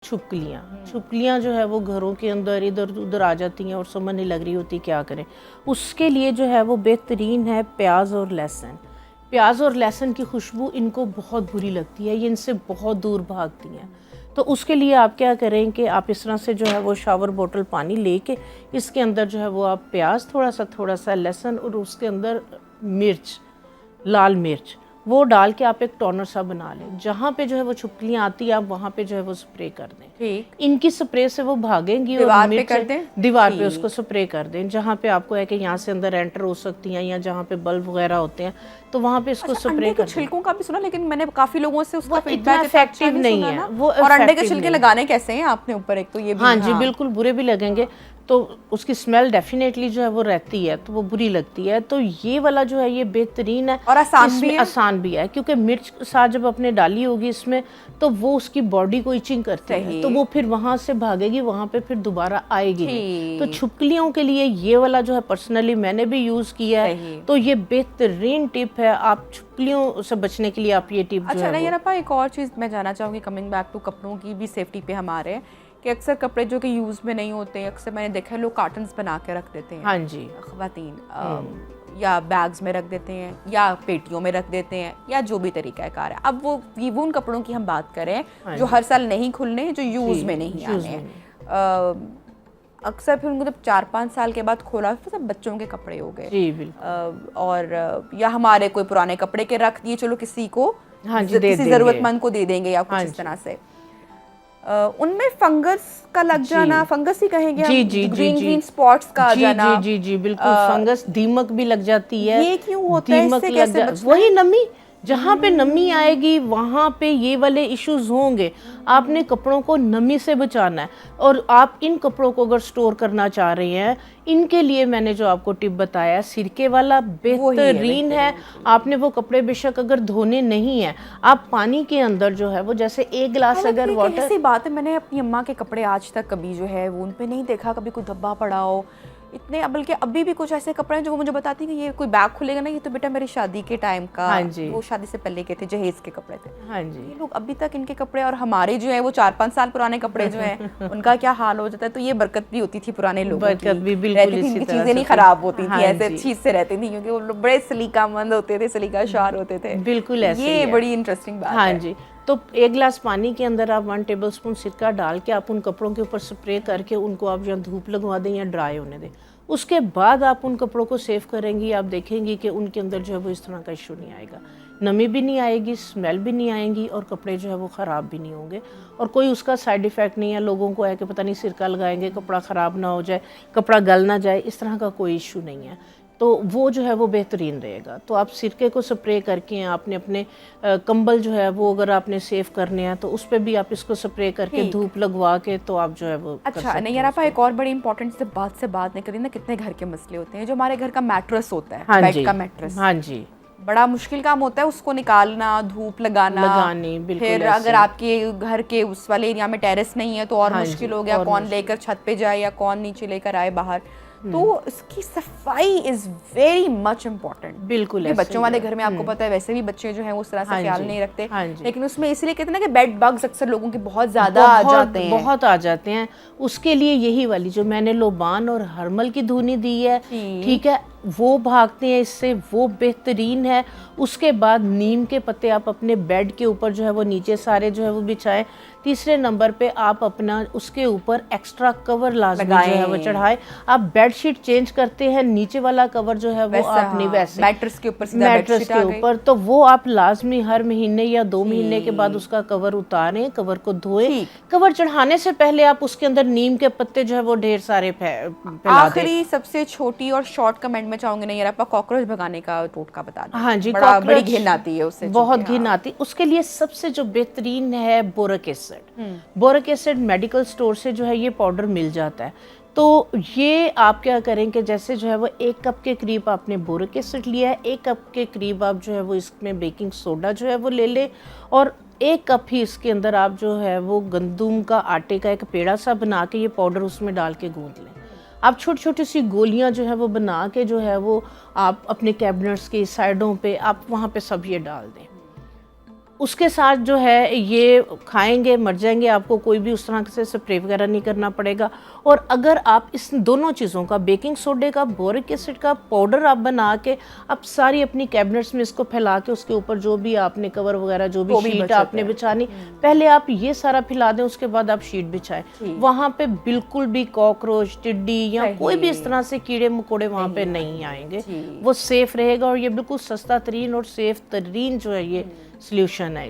छुपकलियाँ जो है वो घरों के अंदर इधर उधर आ जाती हैं और समझ नहीं लग रही होती क्या करें। उसके लिए जो है वो बेहतरीन है प्याज और लहसुन। प्याज और लहसुन की खुशबू इनको बहुत बुरी लगती है, ये इनसे बहुत दूर भागती हैं। तो उसके लिए आप क्या करें कि आप इस तरह से जो है वो शावर बोतल पानी लेके इसके अंदर जो है वो आप प्याज थोड़ा सा लहसुन और उसके अंदर मिर्च, लाल मिर्च वो डाल के आप एक टोनर सा बना लें। जहाँ पे जो है वो छुपकलियाँ आती है आप वहाँ पे जो है वो स्प्रे कर दें। ठीक, इनकी स्प्रे से वो भागेंगी और दीवार पे कर दें, दीवार पे उसको स्प्रे कर दें। जहाँ पे आपको है कि यहाँ से अंदर एंटर हो सकती हैं या जहाँ पे बल्ब वगैरह होते हैं तो वहाँ पे इसको स्प्रे कर दें। छिलकों का भी सुना, लेकिन मैंने काफी लोगों से उसका फीडबैक इफेक्टिव नहीं है वो। और अंडे के छिलके लगाने कैसे हैं आपने ऊपर, एक तो ये भी हाँ जी बिल्कुल बुरे भी लगेंगे, तो उसकी स्मेल डेफिनेटली जो है वो रहती है तो वो बुरी लगती है। तो ये वाला जो है ये बेहतरीन है और आसान भी है क्योंकि मिर्च के साथ जब आपने डाली होगी इसमें तो वो उसकी बॉडी को इचिंग करती है तो वो फिर वहां से भागेगी, वहां पे फिर दोबारा आएगी नहीं। तो छुपकलियों के लिए ये वाला जो है पर्सनली मैंने भी यूज किया है, तो ये बेहतरीन टिप है। आप छुपकलियों से बचने के लिए आप ये टिप अच्छा नहीं यार, एक और चीज़ मैं जानना चाहूँगी, कमिंग बैक टू कपड़ों की भी सेफ्टी पे हम आ रहे हैं कि अक्सर कपड़े जो कि यूज़ में नहीं होते, अक्सर मैंने देखा है लोग कार्टन्स बना के रख देते हैं। हाँ जी, ख़वातीन या बैग्स में रख देते हैं या पेटियों में रख देते हैं या जो भी तरीका कार है। अब वो उन कपड़ों की हम बात करें जो हर साल नहीं खुलने, जो यूज़ में नहीं आने हैं। अक्सर फिर उनको जब 4-5 साल के बाद खोला तो सब बच्चों के कपड़े हो गए और या हमारे कोई पुराने कपड़े के रख दिए, चलो किसी को किसी जरूरतमंद को दे देंगे या कुछ इस तरह से। उनमें फंगस का लग जाना, फंगस ही कहेंगे हम, ग्रीन स्पॉट्स का आ जाना। जी बिल्कुल, फंगस, दीमक भी लग जाती है। ये क्यों होता है? इससे कैसे बचना? वही नमी, जहाँ पे नमी आएगी वहाँ पे ये वाले इश्यूज होंगे। आपने कपड़ों को नमी से बचाना है और आप इन कपड़ों को अगर स्टोर करना चाह रहे हैं, इनके लिए मैंने जो आपको टिप बताया सिरके वाला बेहतरीन है। आपने वो कपड़े बेशक अगर धोने नहीं है, आप पानी के अंदर जो है वो जैसे 1 गिलास अगर वाटर। ऐसी बात है, मैंने अपनी अम्मा के कपड़े आज तक कभी जो है वो उन पे नहीं देखा कभी कोई धब्बा पड़ा हो इतने। बल्कि अभी भी कुछ ऐसे कपड़े हैं जो वो मुझे बताती हैं कि ये कोई बैग खुलेगा ना, ये तो बेटा मेरी शादी के टाइम का, वो शादी से पहले के थे, जहेज के कपड़े थे। हाँ जी, ये लोग अभी तक इनके कपड़े, और हमारे जो है वो 4-5 साल पुराने कपड़े जो हैं उनका क्या हाल हो जाता है। तो ये बरकत भी होती थी पुराने लोगों की, इनकी चीजें नहीं खराब होती थी, ऐसे चीज से रहती थी क्योंकि वो लोग बड़े सलीकामंद होते थे, सलीकाशार होते थे। बिल्कुल ऐसे, ये बड़ी इंटरेस्टिंग बात है। हाँ जी, तो 1 गिलास पानी के अंदर आप 1 टेबलस्पून सिरका डाल के आप उन कपड़ों के ऊपर स्प्रे करके उनको आप या धूप लगवा दें या ड्राई होने दें। उसके बाद आप उन कपड़ों को सेव करेंगी, आप देखेंगी कि उनके अंदर जो है वो इस तरह का इशू नहीं आएगा, नमी भी नहीं आएगी, स्मेल भी नहीं आएगी और कपड़े जो है वो ख़राब भी नहीं होंगे और कोई उसका साइड इफ़ेक्ट नहीं है। लोगों को है कि पता नहीं सिरका लगाएंगे कपड़ा ख़राब ना हो जाए, कपड़ा गल ना जाए, इस तरह का कोई इशू नहीं है। तो वो जो है वो बेहतरीन रहेगा। तो आप सिरके को स्प्रे करके आपने अपने कंबल जो है वो अगर आपने सेव करने हैं तो उस पर भी आप इसको स्प्रे करके धूप लगवा के तो आप जो है वो अच्छा नहीं यार, आप एक और बड़ी इंपॉर्टेंट से बात नहीं करी ना, कितने घर के मसले होते हैं जो हमारे घर का मैट्रेस होता है, बेड का मैट्रेस। हाँ जी, बड़ा मुश्किल काम होता है उसको निकालना, धूप लगानी। फिर अगर आपके घर के उस वाले एरिया में टेरेस नहीं है तो और मुश्किल हो गया, कौन लेकर छत पे जाए या कौन नीचे लेकर आए बाहर। तो इसकी सफाई इज वेरी मच इम्पोर्टेंट। बिल्कुल, बच्चों वाले घर में आपको पता है वैसे भी बच्चे जो हैं उस तरह से ख्याल नहीं रखते, लेकिन उसमें इसलिए कहते हैं ना कि बेड बग्स अक्सर लोगों के बहुत ज्यादा आ जाते हैं। उसके लिए यही वाली जो मैंने लोबान और हर्मल की धुनी दी है, ठीक है, वो भागते हैं इससे, वो बेहतरीन है। उसके बाद नीम के पत्ते आप अपने बेड के ऊपर जो है वो नीचे सारे जो है वो बिछाएं। तीसरे नंबर पे आप अपना उसके ऊपर एक्स्ट्रा कवर लाजमी जो है वो चढ़ाए। आप बेडशीट चेंज करते हैं, नीचे वाला कवर जो है वो आपने वैसे मैट्रेस के ऊपर तो वो आप लाजमी हर महीने या 2 महीने के बाद उसका कवर उतारें, कवर को धोएं। कवर चढ़ाने से पहले आप उसके अंदर नीम के पत्ते जो है वो ढेर सारे फैला दें। आखिरी सबसे छोटी और शॉर्ट कमेंट में चाहूंगी नहीं यार, आप कॉकरोच भगाने का टोटका बता दें। हाँ जी, बड़ी घिन आती है उससे, बहुत घिन आती। उसके लिए सबसे जो बेहतरीन है boric acid. Boric acid medical store से जो है ये पाउडर मिल जाता है। तो ये आप क्या करें कि जैसे जो है वो 1 कप के करीब आपने बोरिक एसिड लिया है, 1 कप के करीब आप जो है वो इसमें बेकिंग सोडा जो है वो ले लें और 1 कप ही इसके अंदर आप जो है वो गंदम का आटे का एक पेड़ा सा बना के ये पाउडर उसमें डाल के गूंद लें। आप छोटी छोटी सी गोलियां जो है वो बना के जो है वो आप अपने कैबिनेट्स की साइडों पे आप वहाँ पे सब ये डाल दें। उसके साथ जो है ये खाएंगे मर जाएंगे, आपको कोई भी उस तरह से स्प्रे वगैरह नहीं करना पड़ेगा। और अगर आप इस दोनों चीज़ों का, बेकिंग सोडे का, बोरिक एसिड का पाउडर आप बना के आप सारी अपनी कैबिनेट्स में इसको फैला के उसके ऊपर जो भी आपने कवर वगैरह जो भी शीट आपने बिछानी, पहले आप ये सारा फैला दें, उसके बाद आप शीट बिछाएं। वहाँ पे बिल्कुल भी कॉकरोच, टिड्डी या कोई भी इस तरह से कीड़े मकोड़े वहाँ पे नहीं आएंगे, वो सेफ रहेगा। और ये बिल्कुल सस्ता तरीन और सेफ तरीन जो है ये सोल्यूशन है।